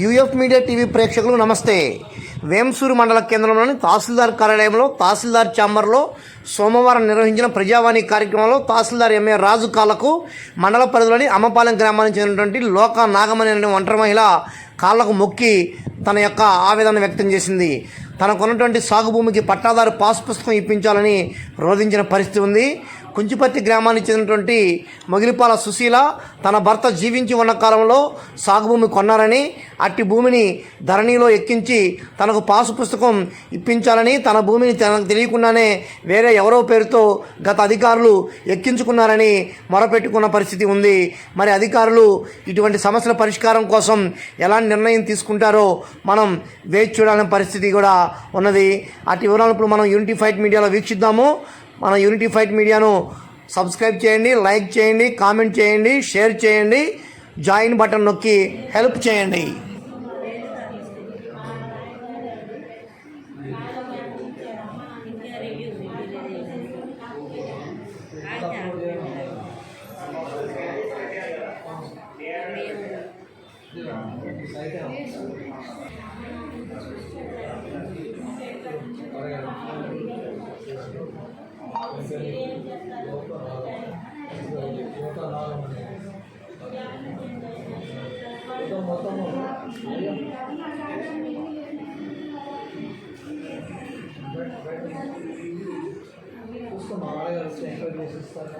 UF media TV ప్రేక్షకులు నమస్తే. వేంసూరు మండల కేంద్రంలోని తహసీల్దార్ కార్యాలయంలో తహసీల్దార్ ఛాంబర్లో సోమవారం నిర్వహించిన ప్రజావాణి కార్యక్రమంలో తహసీల్దార్ ఎంఏ రాజు కాళ్లకు మండల పరిధిలోని అమ్మపాలెం గ్రామానికి చెందినటువంటి లోక నాగమణి అనే ఒంటరి మహిళ కాళ్లకు మొక్కి తన యొక్క ఆవేదన వ్యక్తం చేసింది. తనకున్నటువంటి సాగు భూమికి పట్టాదారు పాస్ పుస్తకం ఇప్పించాలని రోధించిన పరిస్థితి ఉంది. కుంచిపర్తి గ్రామానికి చెందినటువంటి మొగిలిపాల సుశీల తన భర్త జీవించి ఉన్న కాలంలో సాగు భూమి కొన్నారని, అట్టి భూమిని ధరణిలో ఎక్కించి తనకు పాసు పుస్తకం ఇప్పించాలని, తన భూమిని తనకు తెలియకుండానే వేరే ఎవరో పేరుతో గత అధికారులు ఎక్కించుకున్నారని మొరపెట్టుకున్న పరిస్థితి ఉంది. మరి అధికారులు ఇటువంటి సమస్యల పరిష్కారం కోసం ఎలాంటి నిర్ణయం తీసుకుంటారో మనం వేచి చూడాలనే పరిస్థితి కూడా ఉన్నది. అటు వివరాలు ఇప్పుడు మనం యూనిటీ ఫైట్ మీడియాలో వీక్షిద్దాము. మన యూనిటీ ఫైట్ మీడియాను సబ్స్క్రైబ్ చేయండి, లైక్ చేయండి, కామెంట్ చేయండి, షేర్ చేయండి, జాయిన్ బటన్ నొక్కి హెల్ప్ చేయండి. చూసుకున్నాం, ఆడగారు ఎంకరేజ్ చేసిస్తారు.